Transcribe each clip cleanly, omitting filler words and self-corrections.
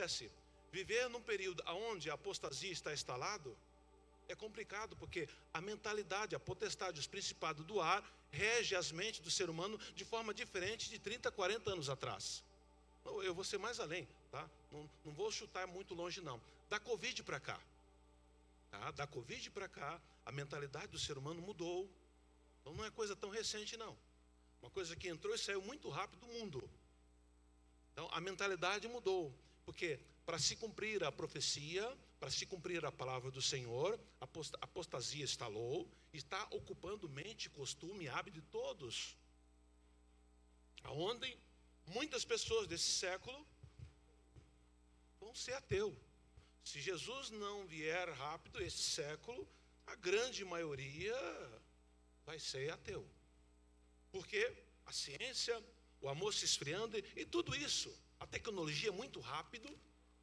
acontece? Viver num período onde a apostasia está instalado é complicado, porque a mentalidade, a potestade, os principados do ar rege as mentes do ser humano de forma diferente de 30, 40 anos atrás. Eu vou ser mais além, tá? Não vou chutar muito longe não. Da Covid para cá, tá? Da Covid para cá, a mentalidade do ser humano mudou. Então não é coisa tão recente não. Uma coisa que entrou e saiu muito rápido do mundo. Então a mentalidade mudou, porque para se cumprir a profecia, para se cumprir a palavra do Senhor, a apostasia instalou, está ocupando mente, costume e hábito de todos. Aonde muitas pessoas desse século vão ser ateu. Se Jesus não vier rápido esse século, a grande maioria vai ser ateu. Porque a ciência, o amor se esfriando e tudo isso, a tecnologia muito rápido,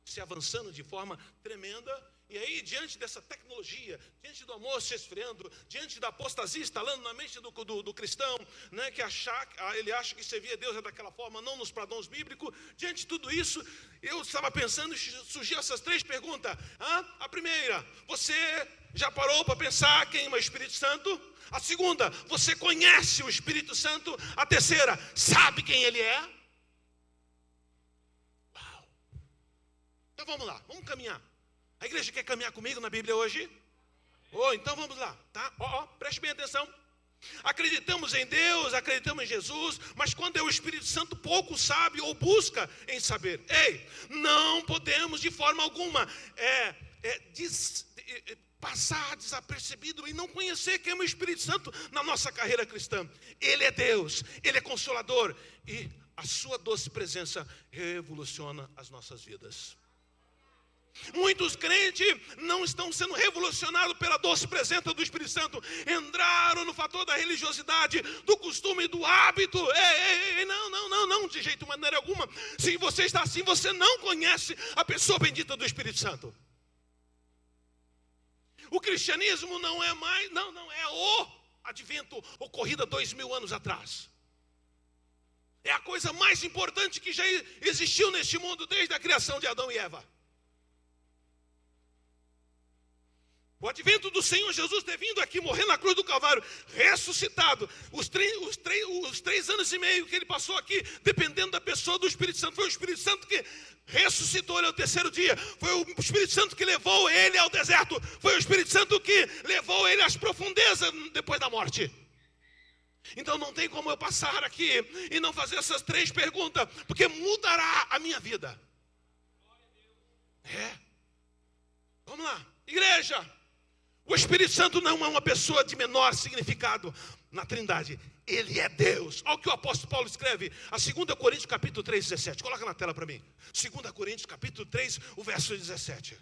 se avançando de forma tremenda, e aí diante dessa tecnologia, diante do amor se esfriando, diante da apostasia instalando na mente do cristão, né, que ele acha que servir a Deus é daquela forma, não nos padrões bíblicos, diante de tudo isso, eu estava pensando e surgiu essas 3 perguntas. A primeira, você já parou para pensar quem é o Espírito Santo? A segunda, você conhece o Espírito Santo? A terceira, sabe quem ele é? Então vamos lá, vamos caminhar. A igreja quer caminhar comigo na Bíblia hoje? Então vamos lá, tá? Preste bem atenção. Acreditamos em Deus, acreditamos em Jesus, mas quando é o Espírito Santo, pouco sabe ou busca em saber. Não podemos de forma alguma passar desapercebido e não conhecer quem é o Espírito Santo na nossa carreira cristã. Ele é Deus, Ele é Consolador e a sua doce presença revoluciona as nossas vidas. Muitos crentes não estão sendo revolucionados pela doce presença do Espírito Santo. Entraram no fator da religiosidade, do costume, do hábito. Não, de jeito, maneira alguma. Se você está assim, você não conhece a pessoa bendita do Espírito Santo. O cristianismo não é o advento ocorrido 2000 anos atrás. É a coisa mais importante que já existiu neste mundo desde a criação de Adão e Eva. O advento do Senhor Jesus ter vindo aqui, morrer na cruz do Calvário, ressuscitado, os 3 anos e meio que ele passou aqui, dependendo da pessoa do Espírito Santo, foi o Espírito Santo que ressuscitou ele ao 3º dia, foi o Espírito Santo que levou ele ao deserto, foi o Espírito Santo que levou ele às profundezas depois da morte. Então não tem como eu passar aqui e não fazer essas 3 perguntas, porque mudará a minha vida. Vamos lá, igreja. O Espírito Santo não é uma pessoa de menor significado na Trindade. Ele é Deus. Olha o que o apóstolo Paulo escreve. A 2 Coríntios capítulo 3, 17. Coloca na tela para mim. 2 Coríntios capítulo 3, o verso 17.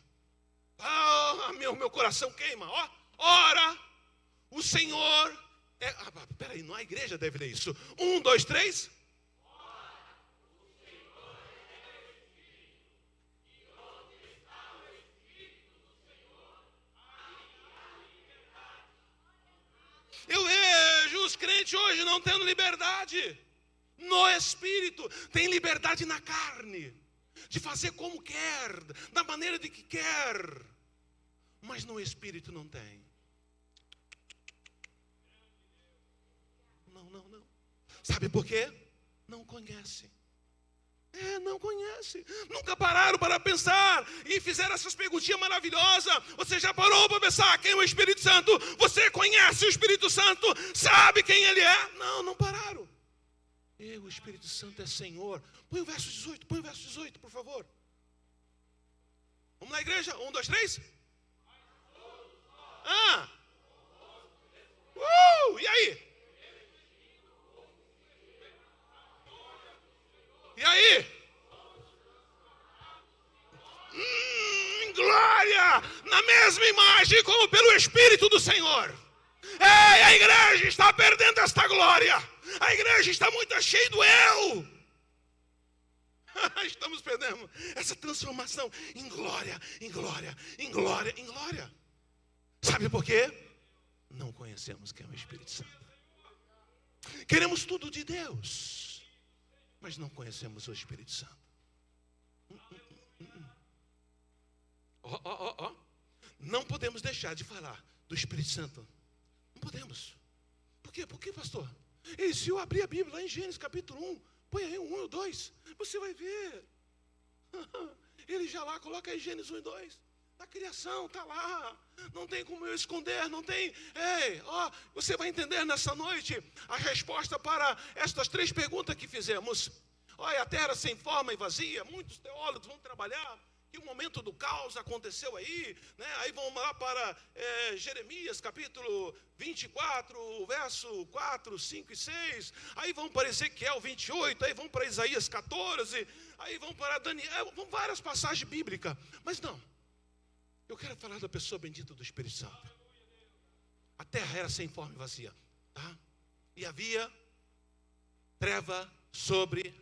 Meu coração queima. Ora, o Senhor peraí, não, a igreja deve ler isso. 1, 2, 3. Eu vejo os crentes hoje não tendo liberdade no espírito, tem liberdade na carne, de fazer como quer, da maneira de que quer, mas no espírito não tem. Não. Sabe por quê? Não conhece. Não conhece. Nunca pararam para pensar e fizeram essas perguntinhas maravilhosas. Você já parou para pensar quem é o Espírito Santo? Você conhece o Espírito Santo? Sabe quem ele é? Não pararam. O Espírito Santo é Senhor. Põe o verso 18, por favor. Vamos lá, igreja? 1, 2, 3. E aí? E aí? Glória! Na mesma imagem como pelo Espírito do Senhor. A igreja está perdendo esta glória. A igreja está muito cheia do eu. Estamos perdendo essa transformação em glória, em glória, em glória, em glória. Sabe por quê? Não conhecemos quem é o Espírito Santo. Queremos tudo de Deus, mas não conhecemos o Espírito Santo. não podemos deixar de falar do Espírito Santo. Não podemos. Por quê? Por quê, pastor? E se eu abrir a Bíblia lá em Gênesis capítulo 1, põe aí o 1 e o 2, você vai ver. Ele já lá, coloca aí Gênesis 1 e 2. A criação está lá, não tem como eu esconder, não tem. Ei, ó, você vai entender nessa noite a resposta para estas 3 perguntas que fizemos. Olha, a terra sem forma e vazia, muitos teólogos vão trabalhar que o momento do caos aconteceu aí, né? Aí vamos lá para Jeremias capítulo 24, verso 4, 5 e 6, aí vão para Ezequiel 28, aí vão para Isaías 14, aí vão para Daniel, vão várias passagens bíblicas, mas não, eu quero falar da pessoa bendita do Espírito Santo. A terra era sem forma e vazia, tá? E havia treva sobre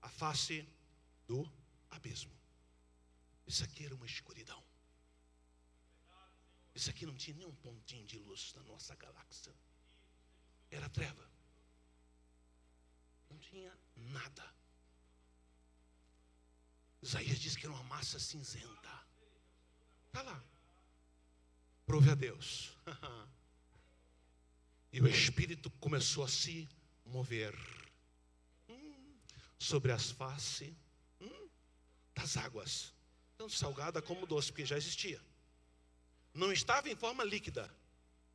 a face do abismo. Isso aqui era uma escuridão. Isso aqui não tinha nem um pontinho de luz na nossa galáxia. Era treva. Não tinha nada. Isaías diz que era uma massa cinzenta. Está lá. Prove a Deus. E o Espírito começou a se mover sobre as faces das águas. Tanto salgada como doce, porque já existia. Não estava em forma líquida.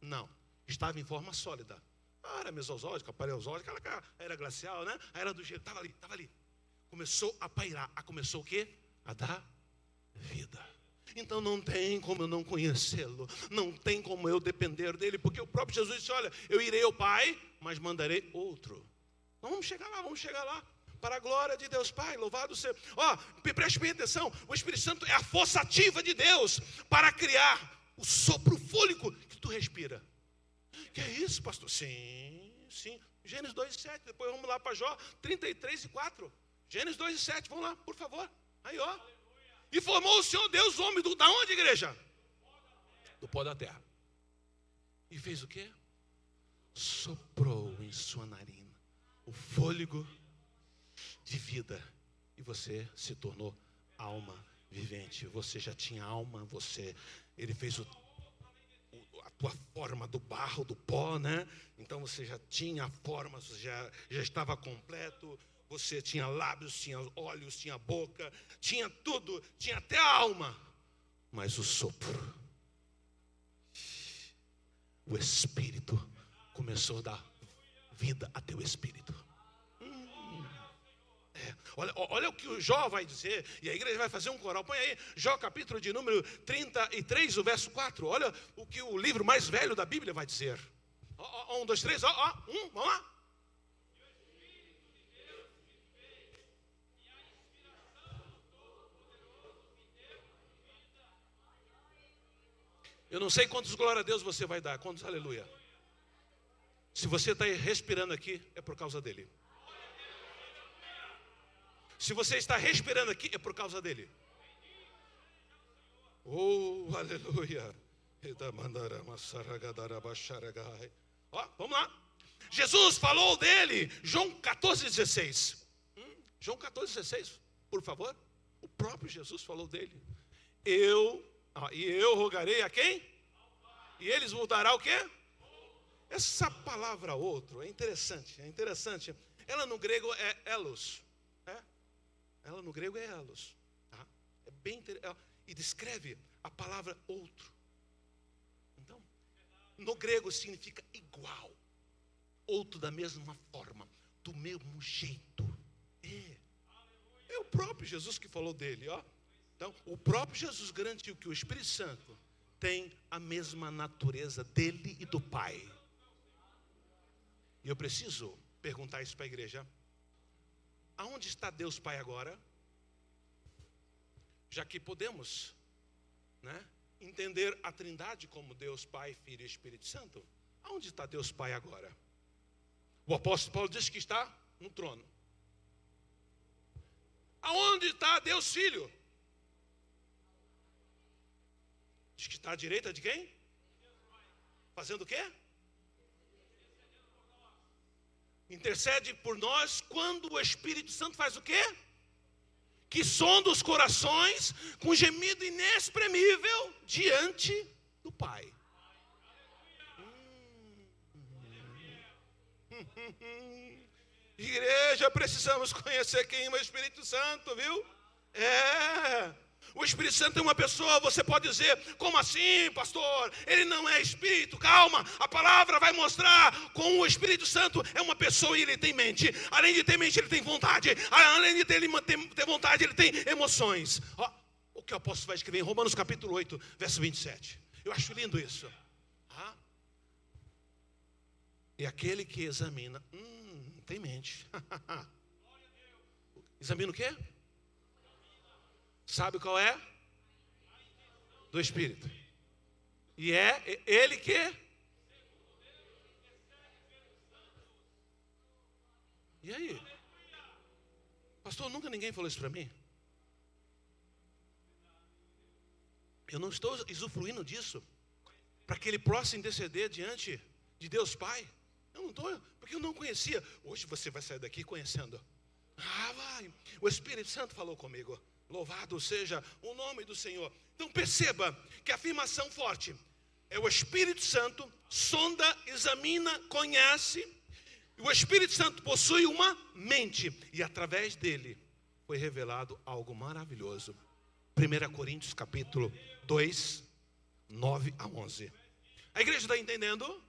Não. Estava em forma sólida. A era mesozoica, paleozoica, a era glacial, né? A era do gelo. Estava ali. Começou a pairar. Começou o quê? A dar vida. Então não tem como eu não conhecê-lo. Não tem como eu depender dele. Porque o próprio Jesus disse, olha, eu irei ao Pai, mas mandarei outro. Então vamos chegar lá. Para a glória de Deus Pai, louvado seja. Preste bem atenção, o Espírito Santo é a força ativa de Deus para criar o sopro, o fôlego que tu respira. Que é isso, pastor? Sim. Gênesis 2 e 7, depois vamos lá para Jó 33 e 4. Gênesis 2 e 7, vamos lá, por favor. Aí, ó. E formou o Senhor Deus o homem da onde, igreja? Do pó da terra. E fez o quê? Soprou em sua narina o fôlego de vida, e você se tornou alma vivente. Você já tinha alma, ele fez a tua forma do barro, do pó, né? Então você já tinha a forma, você já estava completo, você tinha lábios, tinha olhos, tinha boca, tinha tudo, tinha até a alma, mas o sopro, o Espírito começou a dar vida a teu espírito. Olha o que o Jó vai dizer, e a igreja vai fazer um coral. Põe aí, Jó capítulo de número 33, o verso 4. Olha o que o livro mais velho da Bíblia vai dizer. 1, 2, 3, vamos lá. Eu não sei quantos glória a Deus você vai dar, quantos aleluia. Se você está respirando aqui, é por causa dele. Se você está respirando aqui, é por causa dele. Oh, aleluia. Vamos lá. Jesus falou dele, João 14,16. João 14,16, por favor. O próprio Jesus falou dele. E eu rogarei a quem? E eles vos dará o quê? Essa palavra outro é interessante. Ela no grego é elos. Ela no grego é elos. Tá? É bem interessante. E descreve a palavra outro. Então, no grego significa igual. Outro da mesma forma. Do mesmo jeito. É o próprio Jesus que falou dele. Então, o próprio Jesus garantiu que o Espírito Santo tem a mesma natureza dele e do Pai. E eu preciso perguntar isso para a igreja. Aonde está Deus Pai agora? Já que podemos, entender a Trindade como Deus Pai, Filho e Espírito Santo. Aonde está Deus Pai agora? O apóstolo Paulo diz que está no trono. Aonde está Deus Filho? Diz que está à direita de quem? Fazendo o quê? Intercede por nós quando o Espírito Santo faz o quê? que sonda os corações com gemido inexprimível diante do Pai. Igreja, precisamos conhecer quem é o Espírito Santo, viu? O Espírito Santo é uma pessoa. Você pode dizer: como assim, pastor? Ele não é Espírito. Calma, a palavra vai mostrar como o Espírito Santo é uma pessoa e ele tem mente. Além de ter mente, ele tem vontade. Além de ter vontade, ele tem emoções. O que o apóstolo vai escrever em Romanos capítulo 8, verso 27. Eu acho lindo isso. E aquele que examina, tem mente. Examina o quê? Sabe qual é? Do Espírito. E é ele que... E aí? Pastor, nunca ninguém falou isso para mim. Eu não estou usufruindo disso para que ele possa interceder diante de Deus Pai. Eu não estou, porque eu não conhecia. Hoje você vai sair daqui conhecendo. Vai. O Espírito Santo falou comigo. Louvado seja o nome do Senhor. Então perceba que a afirmação forte é: o Espírito Santo sonda, examina, conhece. O Espírito Santo possui uma mente, e através dele foi revelado algo maravilhoso. 1 Coríntios capítulo 2, 9 a 11. A igreja está entendendo?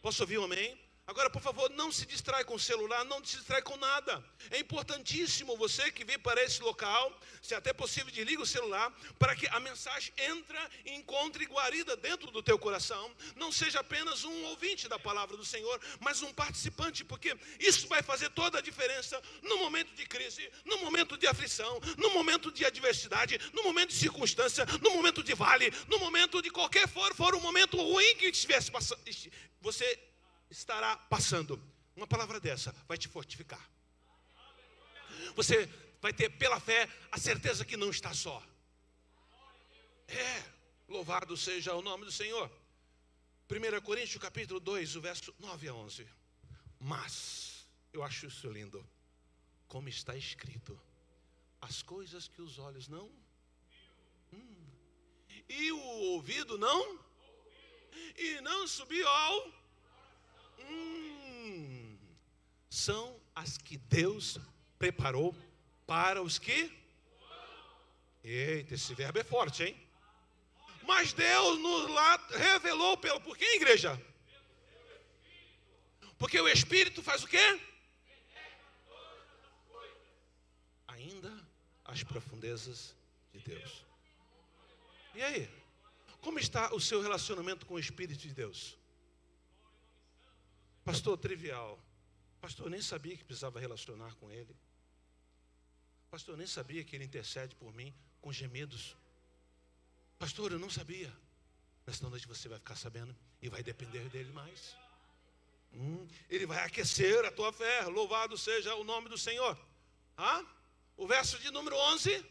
Posso ouvir um amém? Agora, por favor, não se distrai com o celular, não se distrai com nada. É importantíssimo você que vem para esse local, se até possível, desliga o celular, para que a mensagem entre e encontre guarida dentro do teu coração. Não seja apenas um ouvinte da palavra do Senhor, mas um participante, porque isso vai fazer toda a diferença no momento de crise, no momento de aflição, no momento de adversidade, no momento de circunstância, no momento de vale, no momento de qualquer for o momento ruim que estivesse passando. Você estará passando. Uma palavra dessa vai te fortificar. Você vai ter pela fé a certeza que não está só. Louvado seja o nome do Senhor. 1 Coríntios capítulo 2, o verso 9 a 11. Mas, eu acho isso lindo, como está escrito: as coisas que os olhos não e o ouvido não, e não subiu ao são as que Deus preparou para os que... Eita, esse verbo é forte, hein? Mas Deus nos lá revelou por quem, igreja? Porque o Espírito faz o quê? Ainda as profundezas de Deus. E aí? Como está o seu relacionamento com o Espírito de Deus? Pastor, trivial. Pastor, eu nem sabia que precisava relacionar com Ele. Pastor, eu nem sabia que Ele intercede por mim com gemidos. Pastor, eu não sabia. Nesta noite você vai ficar sabendo e vai depender dEle mais. Ele vai aquecer a tua fé. Louvado seja o nome do Senhor. O verso de número 11.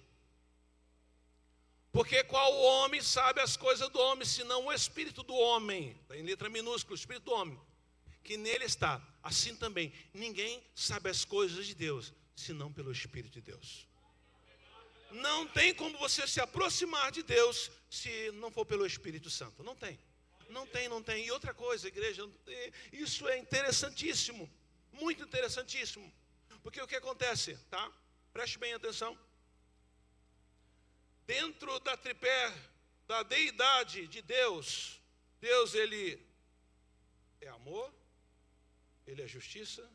Porque qual homem sabe as coisas do homem, senão o Espírito do homem? Está em letra minúscula, o Espírito do homem, que nele está. Assim também, ninguém sabe as coisas de Deus, senão pelo Espírito de Deus. Não tem como você se aproximar de Deus se não for pelo Espírito Santo. Não tem. E outra coisa, igreja, isso é interessantíssimo, muito interessantíssimo. Porque o que acontece, tá? Preste bem atenção. Dentro da tripé da deidade de Deus, Deus, ele é amor, Ele é justiça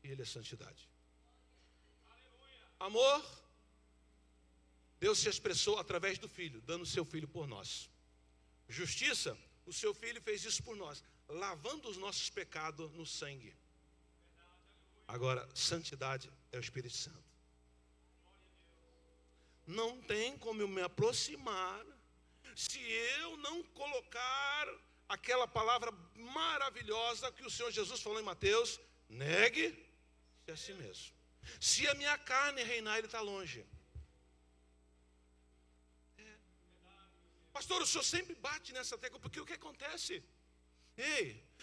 e Ele é santidade. Amor, Deus se expressou através do Filho, dando o seu Filho por nós. Justiça, o seu Filho fez isso por nós, lavando os nossos pecados no sangue. Agora, santidade é o Espírito Santo. Não tem como eu me aproximar se eu não colocar aquela palavra maravilhosa que o Senhor Jesus falou em Mateus: negue-se a si mesmo. Se a minha carne reinar, Ele está longe. Pastor, o senhor sempre bate nessa tecla, porque o que acontece?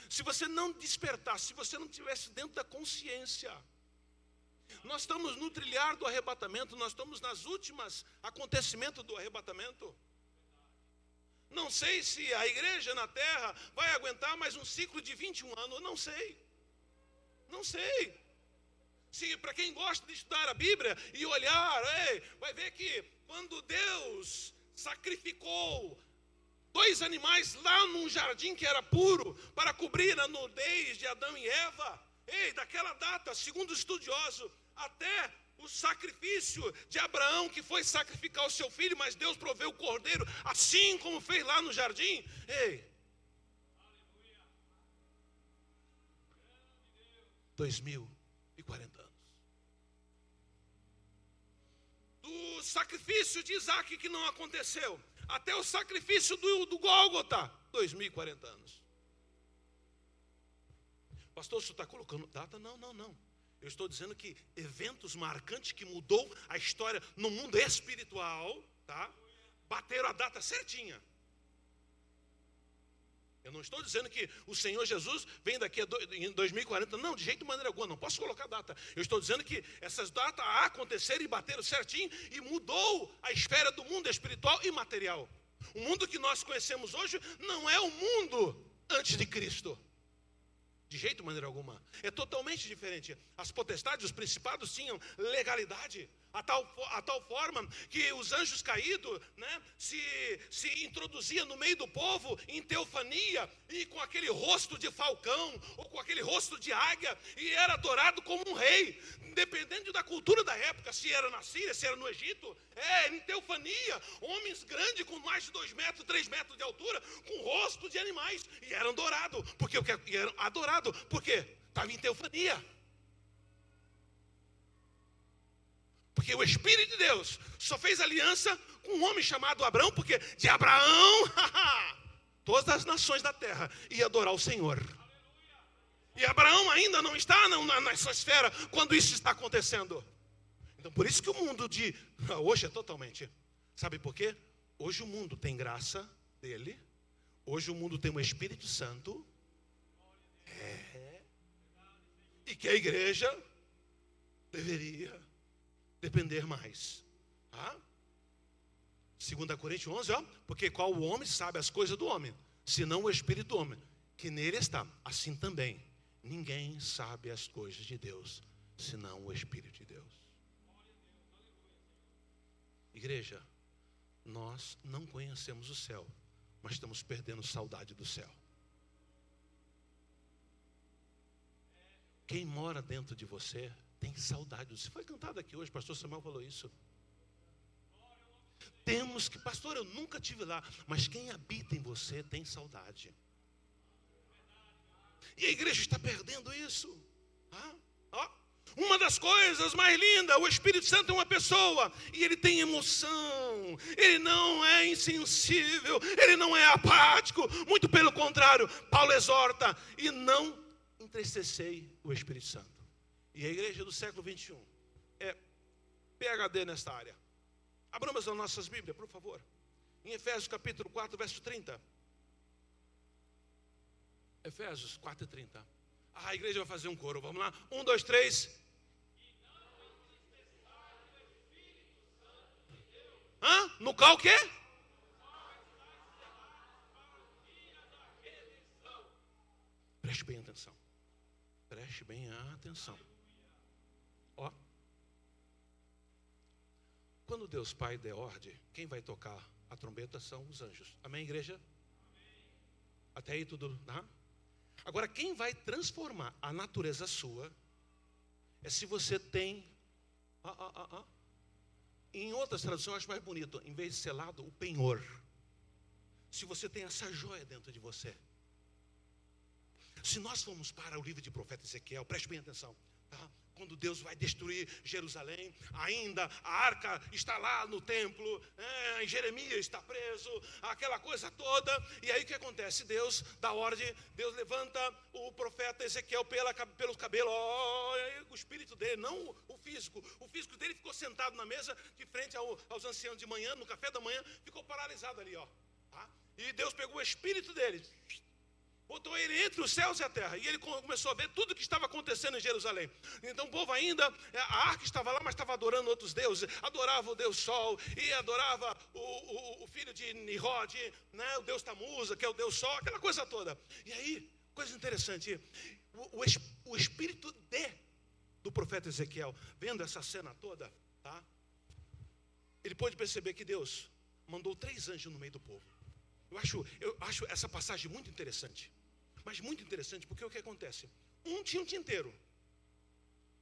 Se você não despertasse, se você não estivesse dentro da consciência Nós estamos no trilhar do arrebatamento, nós estamos nas últimas acontecimentos do arrebatamento. Não sei se a igreja na terra vai aguentar mais um ciclo de 21 anos, não sei. Não sei. Se para quem gosta de estudar a Bíblia e olhar, vai ver que quando Deus sacrificou 2 animais lá num jardim que era puro, para cobrir a nudez de Adão e Eva, daquela data, segundo o estudioso, até o sacrifício de Abraão, que foi sacrificar o seu filho, mas Deus proveu o cordeiro, assim como fez lá no jardim. 2040 anos. Do sacrifício de Isaac, que não aconteceu, até o sacrifício do Gólgota, 2040 anos. Pastor, você está colocando data? Não. Eu estou dizendo que eventos marcantes que mudou a história no mundo espiritual, tá? Bateram a data certinha. Eu não estou dizendo que o Senhor Jesus vem daqui em 2040, não, de jeito de maneira alguma, não posso colocar data. Eu estou dizendo que essas datas aconteceram e bateram certinho e mudou a esfera do mundo espiritual e material. O mundo que nós conhecemos hoje não é o mundo antes de Cristo. De jeito de maneira alguma. É totalmente diferente. As potestades, os principados tinham legalidade. A tal forma que os anjos caídos, né, se introduzia no meio do povo em teofania e com aquele rosto de falcão ou com aquele rosto de águia e era adorado como um rei, dependendo da cultura da época, se era na Síria, se era no Egito, em teofania, homens grandes com mais de 2 metros, 3 metros de altura, com rosto de animais e eram adorados, porque estava em teofania. Porque o Espírito de Deus só fez aliança com um homem chamado Abraão, porque de Abraão, todas as nações da terra iam adorar o Senhor. E Abraão ainda não está nessa esfera quando isso está acontecendo. Então, por isso que o mundo de hoje é totalmente. Sabe por quê? Hoje o mundo tem graça dele. Hoje o mundo tem o Espírito Santo. E que a igreja deveria depender mais. 2 Coríntios 11, porque qual o homem sabe as coisas do homem, senão o Espírito do homem, que nele está. Assim também, ninguém sabe as coisas de Deus, senão o Espírito de Deus. Igreja, nós não conhecemos o céu, mas estamos perdendo saudade do céu. Quem mora dentro de você tem saudade. Você foi cantado aqui hoje, pastor Samuel falou isso. Temos que, pastor, eu nunca estive lá, mas quem habita em você tem saudade. E a igreja está perdendo isso. Uma das coisas mais lindas, o Espírito Santo é uma pessoa, e ele tem emoção, ele não é insensível, ele não é apático, muito pelo contrário, Paulo exorta, e não entristecei o Espírito Santo. E a igreja do século 21 é PhD nesta área. Abramos as nossas Bíblias, por favor. Em Efésios capítulo 4, verso 30. Efésios 4 e 30. A igreja vai fazer um coro, vamos lá. 1, 2, 3. No qual o quê? Preste bem atenção. Preste bem atenção. Quando Deus Pai der ordem, quem vai tocar a trombeta são os anjos. Amém, igreja? Amém. Até aí tudo, Agora, quem vai transformar a natureza sua é se você tem, em outras traduções eu acho mais bonito, em vez de selado, o penhor. Se você tem essa joia dentro de você. Se nós formos para o livro de profeta Ezequiel, preste bem atenção, quando Deus vai destruir Jerusalém, ainda a arca está lá no templo, Jeremias está preso, aquela coisa toda, e aí o que acontece? Deus dá ordem, Deus levanta o profeta Ezequiel pelos cabelos, o espírito dele, não o físico dele ficou sentado na mesa, de frente aos anciãos de manhã, no café da manhã, ficou paralisado ali, e Deus pegou o espírito dele, botou ele entre os céus e a terra. E ele começou a ver tudo o que estava acontecendo em Jerusalém. Então o povo ainda, a arca estava lá, mas estava adorando outros deuses. Adorava o Deus Sol, e adorava o filho de Nimrod, né, o Deus Tamusa, que é o Deus Sol, aquela coisa toda. E aí, coisa interessante, o espírito do profeta Ezequiel, vendo essa cena toda, tá? Ele pôde perceber que Deus mandou 3 anjos no meio do povo. Eu acho essa passagem muito interessante. Mas muito interessante, porque o que acontece? Um tinha um tinteiro,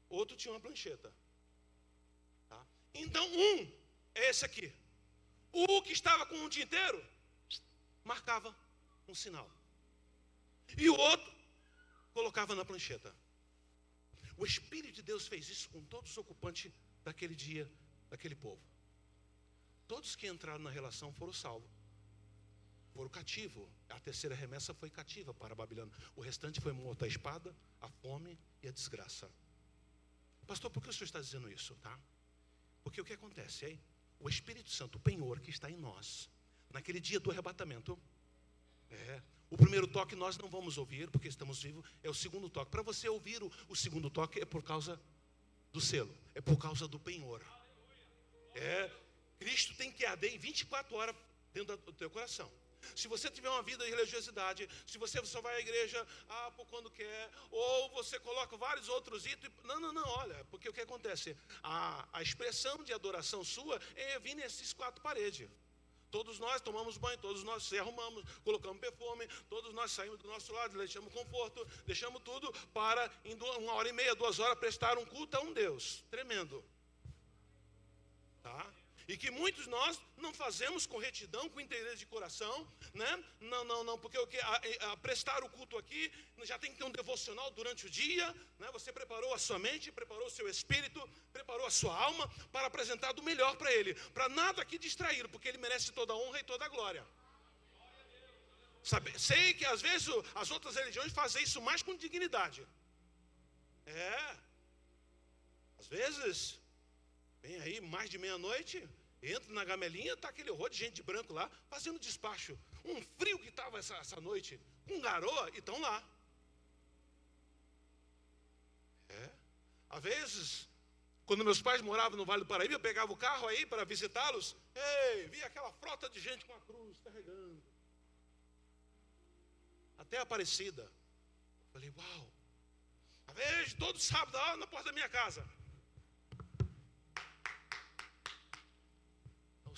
outro tinha uma prancheta, tá? Então é esse aqui. O que estava com um tinteiro marcava um sinal, e o outro colocava na prancheta. O Espírito de Deus fez isso com todos os ocupantes daquele dia, daquele povo. Todos que entraram na relação foram salvos, foram cativos. A terceira remessa foi cativa para a Babilônia. O restante foi morto a espada, a fome e a desgraça. Pastor, por que o senhor está dizendo isso? Tá? Porque o que acontece, hein? O Espírito Santo, o penhor que está em nós, naquele dia do arrebatamento, o primeiro toque nós não vamos ouvir, porque estamos vivos, é o segundo toque. Para você ouvir o segundo toque é por causa do selo, é por causa do penhor. Cristo tem que arder em 24 horas dentro do teu coração. Se você tiver uma vida de religiosidade, se você só vai à igreja por quando quer, ou você coloca vários outros itens, não, olha, porque o que acontece? A expressão de adoração sua é vir nesses 4 paredes. Todos nós tomamos banho, todos nós se arrumamos, colocamos perfume, todos nós saímos do nosso lado, deixamos conforto, deixamos tudo para, em 1h30, 2 horas, prestar um culto a um Deus tremendo. Tá? E que muitos nós não fazemos com retidão, com interesse de coração, né? Não, porque prestar o culto aqui já tem que ter um devocional durante o dia, né? Você preparou a sua mente, preparou o seu espírito, preparou a sua alma para apresentar do melhor para Ele, para nada aqui distrair, porque Ele merece toda a honra e toda a glória. Sei que às vezes as outras religiões fazem isso mais com dignidade. Às vezes vem aí mais de meia-noite, entra na gamelinha, está aquele horror de gente de branco lá, fazendo despacho. Um frio que estava essa noite, com garoa, e estão lá. Às vezes, quando meus pais moravam no Vale do Paraíba, eu pegava o carro aí para visitá-los, via aquela frota de gente com a cruz carregando. Até Aparecida. Falei, uau. Às vezes, todo sábado, lá na porta da minha casa.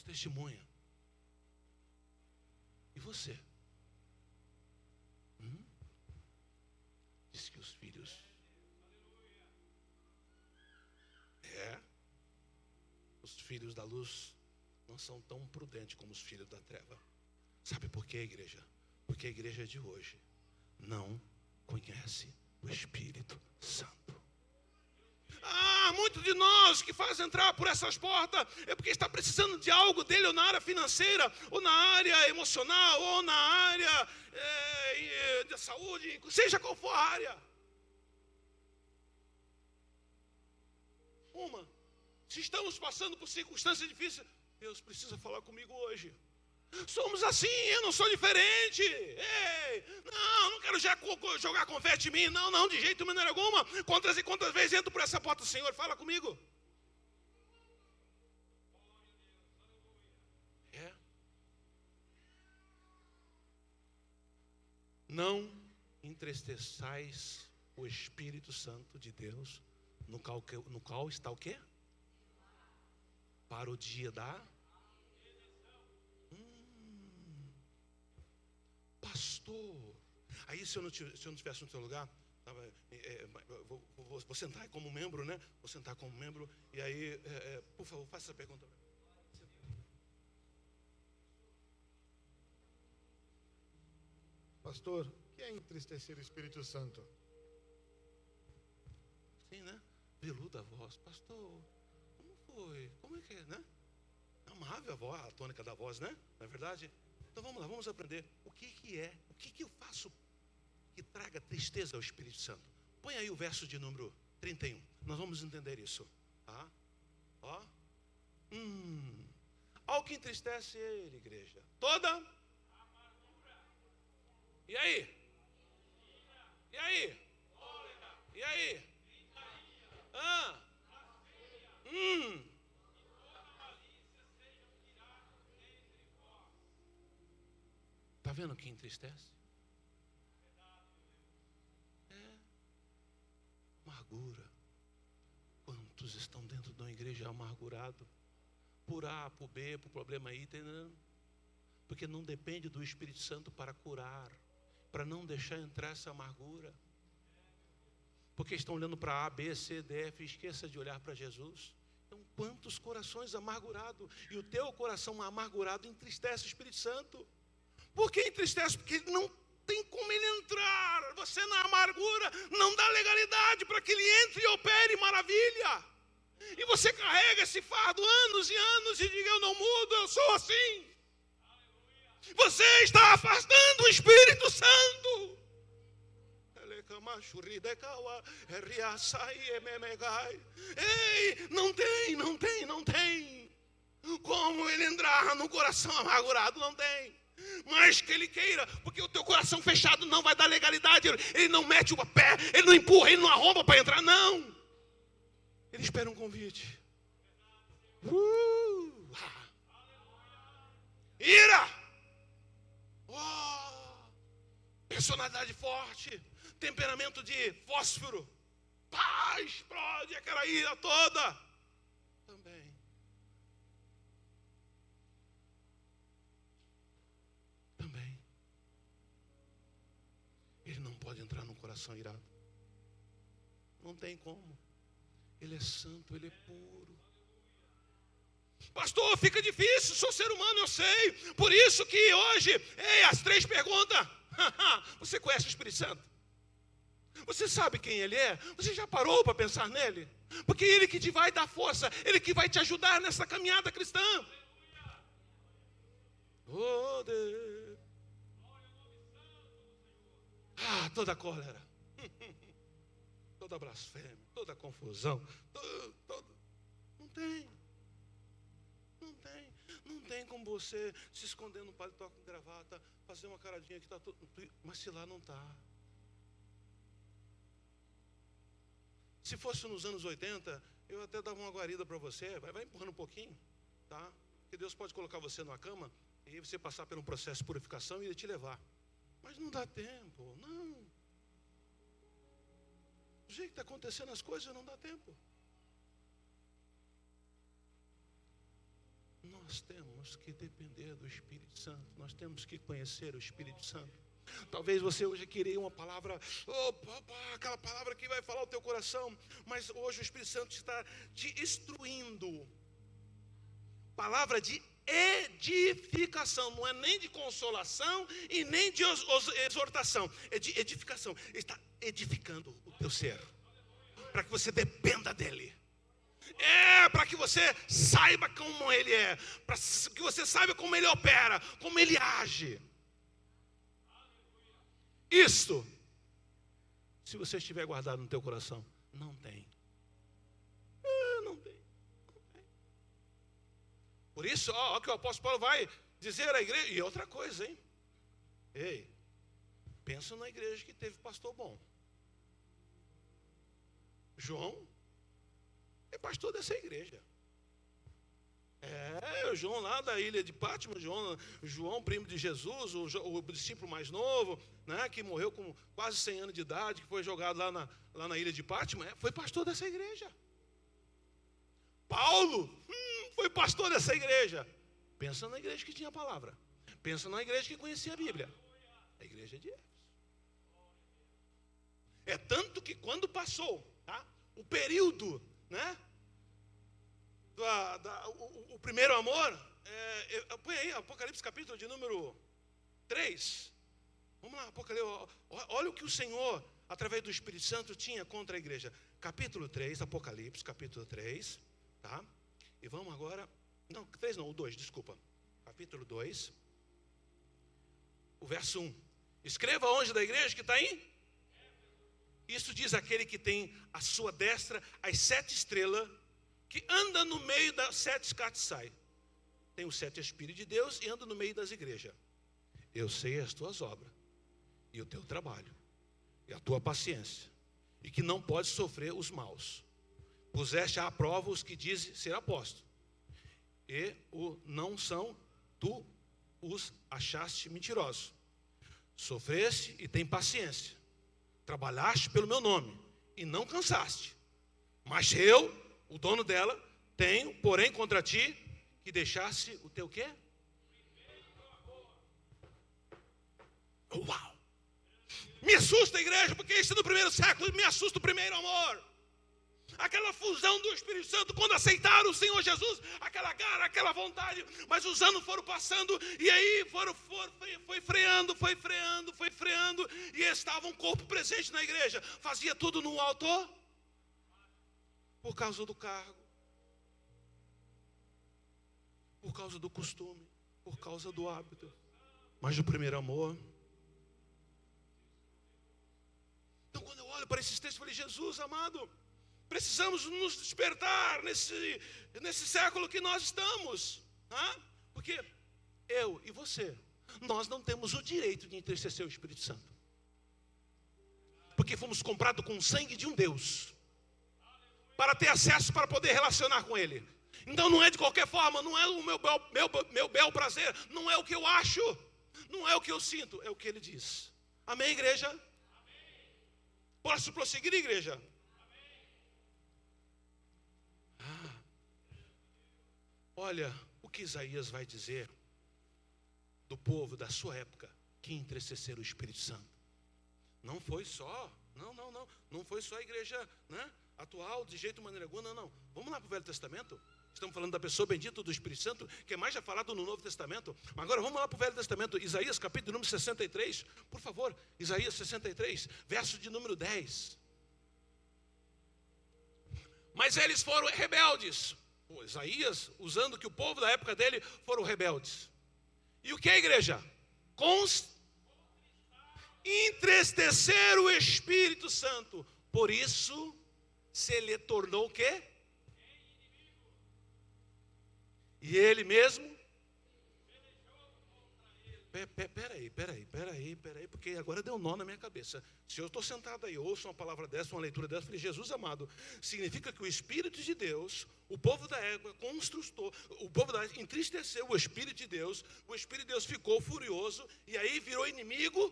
Testemunha. E você? Diz que os filhos os filhos da luz não são tão prudentes como os filhos da treva. Sabe por quê, igreja? Porque a igreja de hoje não conhece o Espírito Santo. Muitos de nós que faz entrar por essas portas é porque está precisando de algo dele, ou na área financeira, ou na área emocional, ou na área de saúde, seja qual for a área. Se estamos passando por circunstâncias difíceis, Deus precisa falar comigo hoje. Somos assim, eu não sou diferente. Não quero já jogar confete em mim. Não, de jeito de maneira alguma. Quantas vezes entro por essa porta, Senhor, fala comigo. Não entristeçais o Espírito Santo de Deus, no qual está o quê? Para o dia da... Pastor, aí se eu não estivesse no seu lugar, vou sentar como membro, né? Vou sentar como membro, e aí, por favor, faça essa pergunta. Pastor, o que é entristecer o Espírito Santo? Sim, né? Veluda a voz. Pastor, como foi? Como é que é, né? Amável a voz, a tônica da voz, né? Não é verdade? Então vamos lá, vamos aprender. O que é? O que eu faço que traga tristeza ao Espírito Santo? Põe aí o verso de número 31. Nós vamos entender isso. Tá? Ó. Ao que entristece ele, igreja. Toda. E aí? E aí? E aí? Está vendo o que entristece? Amargura. Quantos estão dentro de uma igreja amargurado? Por A, por B, por problema aí, entendeu? Porque não depende do Espírito Santo para curar, para não deixar entrar essa amargura. Porque estão olhando para A, B, C, D, F, esqueça de olhar para Jesus. Então, quantos corações amargurados, e o teu coração amargurado entristece o Espírito Santo. Por que entristece? Porque ele não tem como ele entrar. Você na amargura não dá legalidade para que ele entre e opere maravilha. E você carrega esse fardo anos e anos e diga: eu não mudo, eu sou assim. Você está afastando o Espírito Santo. Ei, não tem como ele entrar no coração amargurado, não tem. Mas que ele queira, porque o teu coração fechado não vai dar legalidade. Ele não mete o pé, ele não empurra, ele não arromba para entrar, não. Ele espera um convite. Ira. Personalidade forte, temperamento de fósforo, paz, explode aquela ira toda. Também. Ele não pode entrar num coração irado. Não tem como. Ele é santo, ele é puro. Pastor, fica difícil, sou ser humano, eu sei. Por isso que hoje, as 3 perguntas. Você conhece o Espírito Santo? Você sabe quem ele é? Você já parou para pensar nele? Porque ele que te vai dar força, ele que vai te ajudar nessa caminhada cristã. Oh, Deus. Toda cólera, toda blasfêmia, toda confusão, não tem como você se esconder no paletó com gravata, fazer uma caradinha que está tudo, mas se lá não está. Se fosse nos anos 80, eu até dava uma guarida para você, vai empurrando um pouquinho, tá? Porque Deus pode colocar você numa cama e você passar por um processo de purificação e ele te levar. Mas não dá tempo, não. Do jeito que está acontecendo as coisas, não dá tempo. Nós temos que depender do Espírito Santo. Nós temos que conhecer o Espírito Santo. Talvez você hoje queria uma palavra, aquela palavra que vai falar o teu coração, mas hoje o Espírito Santo está te instruindo. Palavra de edificação, não é nem de consolação e nem de exortação, é de edificação. Ele está edificando o teu ser, para que você dependa dele. Para que você saiba como ele é, para que você saiba como ele opera, como ele age. Isto, se você estiver guardado no teu coração, não tem. Não tem. Por isso, ó, que o apóstolo Paulo vai dizer à igreja. E outra coisa, hein? Ei, pensa na igreja que teve pastor bom. João é pastor dessa igreja. O João lá da ilha de Pátimos, João, primo de Jesus, o discípulo mais novo, né, que morreu com quase 100 anos de idade, que foi jogado lá na ilha de Pátimos, foi pastor dessa igreja. Paulo foi pastor dessa igreja. Pensa na igreja que tinha a palavra. Pensa na igreja que conhecia a Bíblia. A igreja de Éfeso. É tanto que quando passou, tá, o período, né, o primeiro amor, põe aí Apocalipse capítulo de número 3. Vamos lá, Apocalipse. Olha o que o Senhor, através do Espírito Santo, tinha contra a igreja. Capítulo 3, Apocalipse, capítulo 3. Tá? E vamos agora. Não, 3 não, o 2, desculpa. Capítulo 2. O verso 1. Escreva onde da igreja que está aí? Isso diz aquele que tem à sua destra as 7 estrelas, que anda no meio das 7 castiçai. Tem os 7 Espíritos de Deus e anda no meio das igrejas. Eu sei as tuas obras e o teu trabalho e a tua paciência, e que não pode sofrer os maus. Puseste à prova os que dizem ser apóstolo, e o não são, tu os achaste mentirosos. Sofreste e tem paciência, trabalhaste pelo meu nome, e não cansaste. Mas eu, o dono dela, tenho, porém, contra ti, que deixasse o teu quê? Uau! Me assusta, igreja, porque isso no primeiro século me assusta o primeiro amor. Aquela fusão do Espírito Santo, quando aceitaram o Senhor Jesus, aquela garra, aquela vontade, mas os anos foram passando, e aí foi freando, e estava um corpo presente na igreja, fazia tudo no alto, por causa do cargo, por causa do costume, por causa do hábito, mas do primeiro amor. Então, quando eu olho para esses textos, eu falei: Jesus amado, precisamos nos despertar nesse século que nós estamos, porque eu e você, nós não temos o direito de entristecer o Espírito Santo, porque fomos comprados com o sangue de um Deus, para ter acesso, para poder relacionar com Ele. Então não é de qualquer forma, não é o meu bel prazer, não é o que eu acho, não é o que eu sinto, é o que Ele diz. Amém, igreja? Amém. Posso prosseguir, igreja? Olha o que Isaías vai dizer do povo da sua época que entristeceram o Espírito Santo. Não foi só, não foi só a igreja, atual, de jeito de maneira alguma, não. Vamos lá para o Velho Testamento. Estamos falando da pessoa bendita do Espírito Santo, que é mais já falado no Novo Testamento. Mas agora vamos lá para o Velho Testamento. Isaías, capítulo número 63. Por favor, Isaías 63, verso de número 10. Mas eles foram rebeldes. Isaías, usando que o povo da época dele foram rebeldes. E o que é, igreja? Entristecer o Espírito Santo. Por isso, se lhe tornou o quê? E ele mesmo? Peraí, porque agora deu um nó na minha cabeça. Se eu estou sentado aí, ouço uma palavra dessa, uma leitura dessa, falei: Jesus amado, significa que o Espírito de Deus, o povo da época entristeceu o Espírito de Deus, o Espírito de Deus ficou furioso, e aí virou inimigo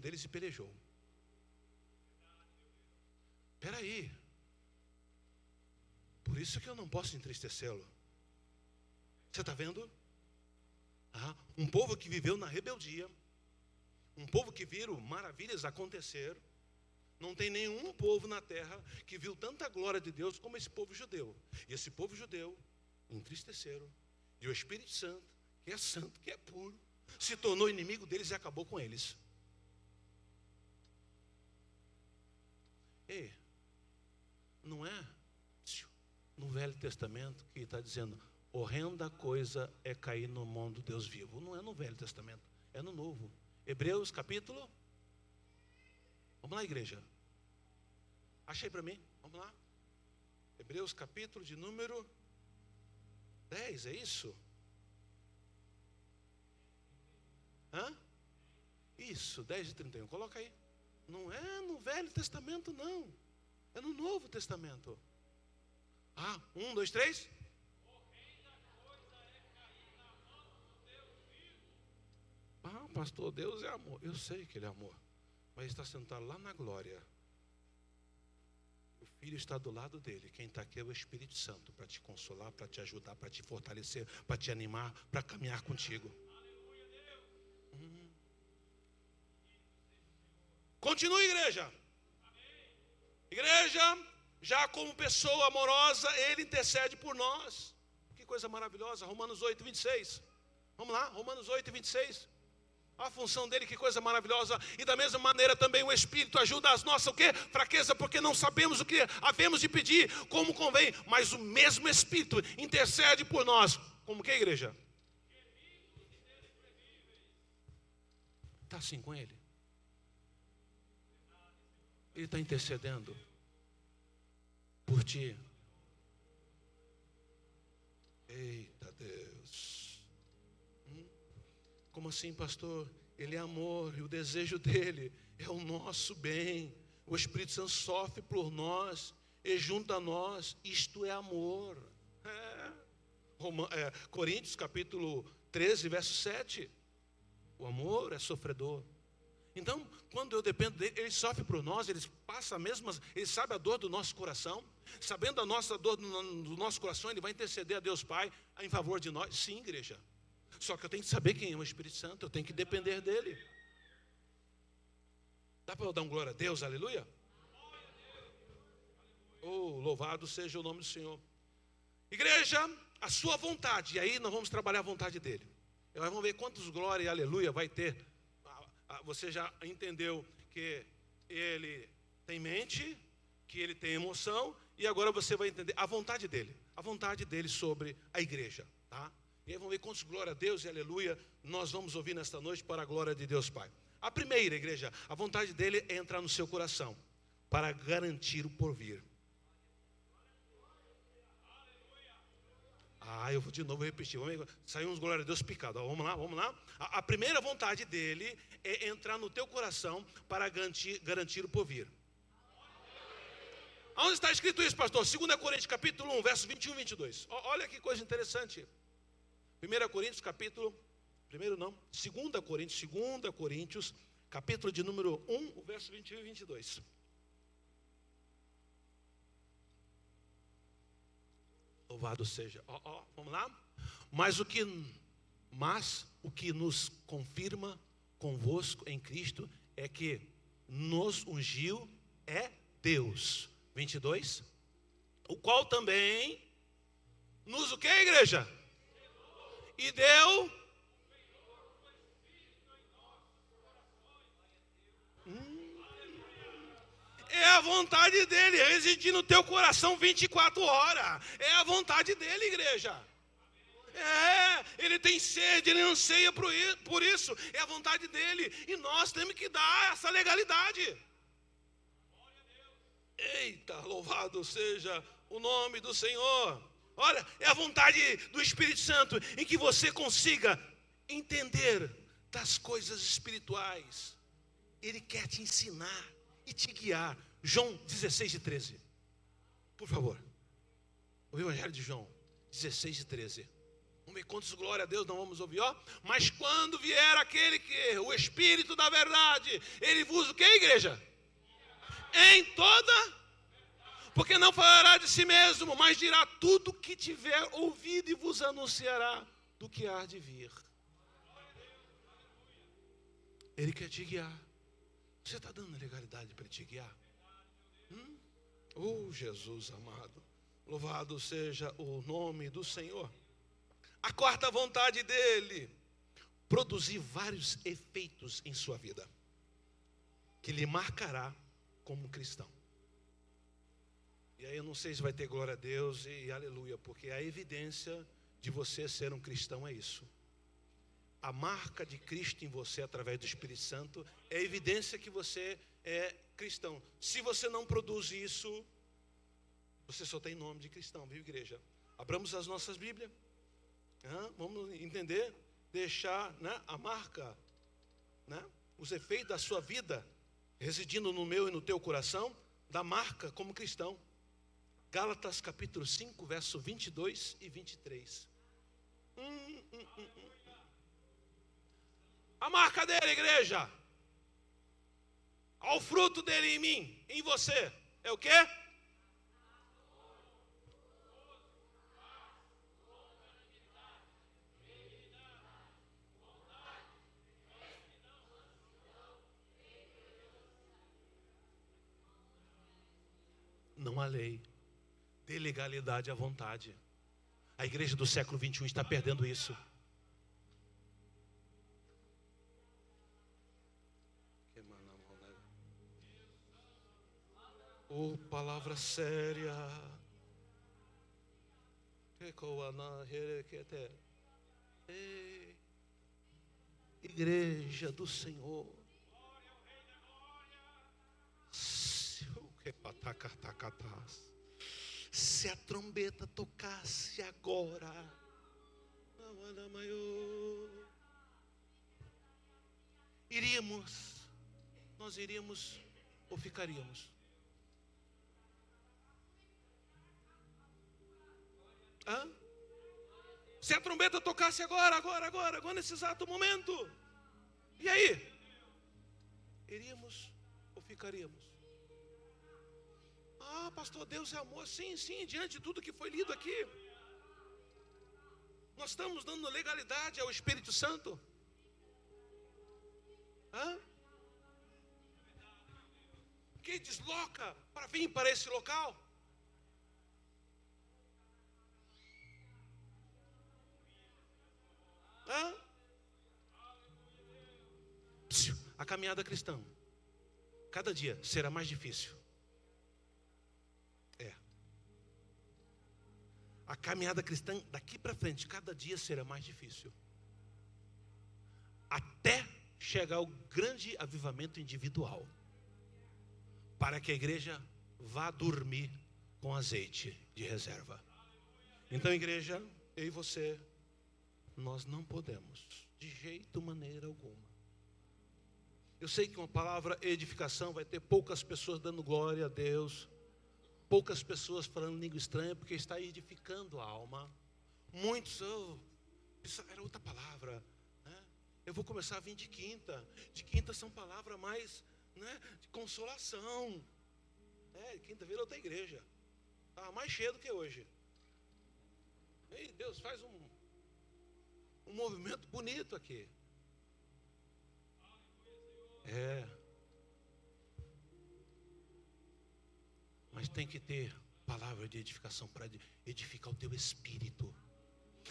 deles e pelejou. Peraí. Por isso que eu não posso entristecê-lo. Você está vendo? Um povo que viveu na rebeldia, um povo que viram maravilhas acontecer. Não tem nenhum povo na terra que viu tanta glória de Deus como esse povo judeu. E esse povo judeu entristeceram. E o Espírito Santo, que é santo, que é puro, se tornou inimigo deles e acabou com eles. Ei, não é no Velho Testamento que está dizendo: horrenda coisa é cair no mão do Deus vivo. Não é no Velho Testamento, é no Novo. Hebreus capítulo. Vamos lá, igreja. Achei para mim? Vamos lá. Hebreus capítulo de número 10, é isso? Isso, 10 e 31. Coloca aí. Não é no Velho Testamento, não. É no Novo Testamento. 1, 2, 3. Pastor, Deus é amor. Eu sei que Ele é amor. Mas Ele está sentado lá na glória. O Filho está do lado dele. Quem está aqui é o Espírito Santo, para te consolar, para te ajudar, para te fortalecer, para te animar, para caminhar contigo. Continua, igreja. Igreja, já como pessoa amorosa, Ele intercede por nós. Que coisa maravilhosa. Romanos 8, 26. Vamos lá, Romanos 8, 26. A função dele, que coisa maravilhosa. E da mesma maneira também o Espírito ajuda as nossas, o quê? Fraqueza, porque não sabemos o que havemos de pedir, como convém. Mas o mesmo Espírito intercede por nós. Como que, igreja? Está assim com Ele? Ele está intercedendo por ti. Eita Deus. Como assim, pastor? Ele é amor e o desejo dele é o nosso bem. O Espírito Santo sofre por nós e junto a nós. Isto é amor. Coríntios capítulo 13, verso 7. O amor é sofredor. Então, quando eu dependo dele, ele sofre por nós, ele passa a mesma, ele sabe a dor do nosso coração. Sabendo a nossa dor do nosso coração, ele vai interceder a Deus Pai em favor de nós. Sim, igreja. Só que eu tenho que saber quem é o Espírito Santo, eu tenho que depender dele. Dá para eu dar um glória a Deus, aleluia? Oh, louvado seja o nome do Senhor. Igreja, a sua vontade, e aí nós vamos trabalhar a vontade dele. Nós vamos ver quantos glória e aleluia vai ter. Você já entendeu que ele tem mente, que ele tem emoção, e agora você vai entender a vontade dele sobre a igreja, tá? E aí vamos ver quantos glória a Deus e aleluia nós vamos ouvir nesta noite para a glória de Deus Pai. A primeira, igreja, a vontade dele é entrar no seu coração para garantir o porvir. Eu vou de novo repetir. Saiu uns glória a Deus picado. Vamos lá. A primeira vontade dele é entrar no teu coração para garantir o porvir. Onde está escrito isso, pastor? 2 Coríntios capítulo 1, versos 21 e 22. Olha que coisa interessante. 2 Coríntios capítulo de número 1, o verso 21 e 22. Louvado seja. Vamos lá? Mas o que nos confirma convosco em Cristo é que nos ungiu é Deus. 22. O qual também nos o que, igreja? E deu é a vontade dele residir no teu coração 24 horas. É a vontade dele, igreja. Ele tem sede, ele anseia por isso. É a vontade dele. E nós temos que dar essa legalidade. Eita, louvado seja o nome do Senhor. Olha, é a vontade do Espírito Santo em que você consiga entender das coisas espirituais. Ele quer te ensinar e te guiar. João 16 e 13. Por favor. O Evangelho de João 16 e 13. Vamos ver quantos glória a Deus nós vamos ouvir. Mas quando vier aquele que, o Espírito da verdade, ele vos o que, igreja? Em toda. Porque não falará de si mesmo, mas dirá tudo que tiver ouvido e vos anunciará do que há de vir. Ele quer te guiar. Você está dando legalidade para ele te guiar? Oh, Jesus amado. Louvado seja o nome do Senhor. A quarta vontade dele: produzir vários efeitos em sua vida, que lhe marcará como cristão. E aí eu não sei se vai ter glória a Deus e aleluia, porque a evidência de você ser um cristão é isso. A marca de Cristo em você através do Espírito Santo é a evidência que você é cristão. Se você não produz isso, você só tem nome de cristão, viu, igreja? Abramos as nossas Bíblias. Vamos entender, deixar, a marca, os efeitos da sua vida residindo no meu e no teu coração, da marca como cristão. Gálatas capítulo 5, verso 22 e 23. A marca dele, igreja. Ao fruto dele em mim, em você. É o quê? Não há lei. Dê legalidade à vontade. A igreja do século 21 está perdendo isso. Oh, palavra séria. Ei, igreja do Senhor. Se a trombeta tocasse agora, iríamos ou ficaríamos? Hã? Se a trombeta tocasse agora, nesse exato momento, e aí? Iríamos ou ficaríamos? Ah, pastor, Deus é amor. Sim, diante de tudo que foi lido aqui. Nós estamos dando legalidade ao Espírito Santo. Hã? Quem desloca para vir para esse local? Hã? A caminhada cristã, cada dia será mais difícil. A caminhada cristã daqui para frente, cada dia será mais difícil. Até chegar ao grande avivamento individual. Para que a igreja vá dormir com azeite de reserva. Então, igreja, eu e você, nós não podemos, de jeito, maneira alguma. Eu sei que uma palavra edificação vai ter poucas pessoas dando glória a Deus. Poucas pessoas falando língua estranha, porque está edificando a alma. Muitos, era outra palavra, né? Eu vou começar a vir de quinta. De quinta são palavras mais, né, de consolação. Quinta-feira é outra igreja. Estava mais cheio do que hoje. E Deus faz um movimento bonito aqui. Mas tem que ter palavra de edificação para edificar o teu espírito.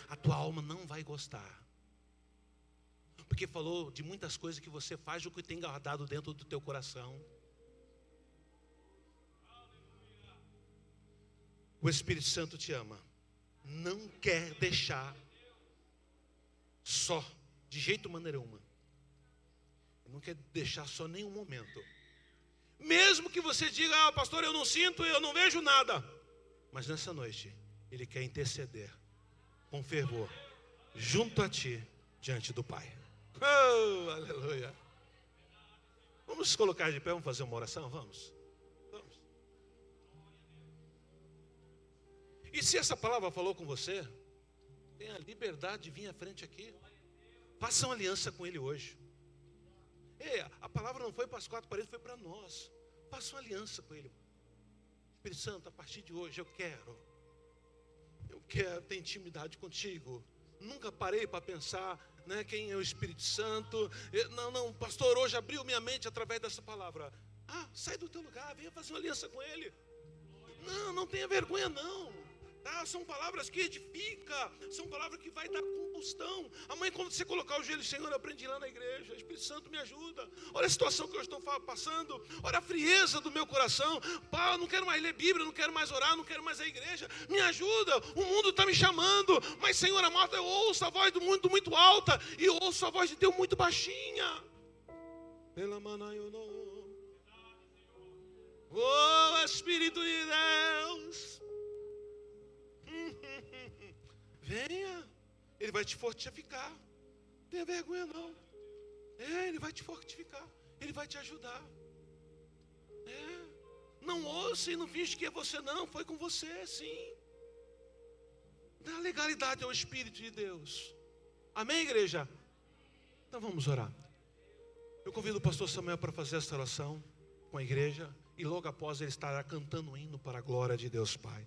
A tua alma não vai gostar. Porque falou de muitas coisas que você faz, o que tem guardado dentro do teu coração. O Espírito Santo te ama. Não quer deixar só, de jeito maneira uma. Não quer deixar só nenhum momento. Mesmo que você diga, pastor, eu não sinto, eu não vejo nada. Mas nessa noite, Ele quer interceder com fervor, junto a ti, diante do Pai. Oh, aleluia. Vamos nos colocar de pé, vamos fazer uma oração? Vamos. E se essa palavra falou com você, tenha a liberdade de vir à frente aqui. Faça uma aliança com Ele hoje. A palavra não foi para as quatro paredes, foi para nós. Faça uma aliança com Ele. Espírito Santo, a partir de hoje eu quero ter intimidade contigo. Nunca parei para pensar, né, quem é o Espírito Santo. Não, pastor, hoje abriu minha mente através dessa palavra. Sai do teu lugar, venha fazer uma aliança com Ele. Não tenha vergonha não. São palavras que edificam, são palavras que vai dar combustão. Amanhã, quando você colocar o joelho, Senhor, eu aprendi lá na igreja, Espírito Santo me ajuda. Olha a situação que eu estou passando, olha a frieza do meu coração. Pá, não quero mais ler Bíblia, não quero mais orar, não quero mais a igreja. Me ajuda, o mundo está me chamando, mas Senhor amado, eu ouço a voz do mundo muito alta e eu ouço a voz de Deus muito baixinha. Pela manaiona. Oh, Espírito de Deus, venha, Ele vai te fortificar. Não tenha vergonha não. Ele vai te fortificar, Ele vai te ajudar. Não ouça e não finge que é você não. Foi com você, sim. Dá legalidade ao Espírito de Deus. Amém, igreja? Então vamos orar. Eu convido o pastor Samuel para fazer esta oração com a igreja. E logo após ele estará cantando um hino para a glória de Deus Pai.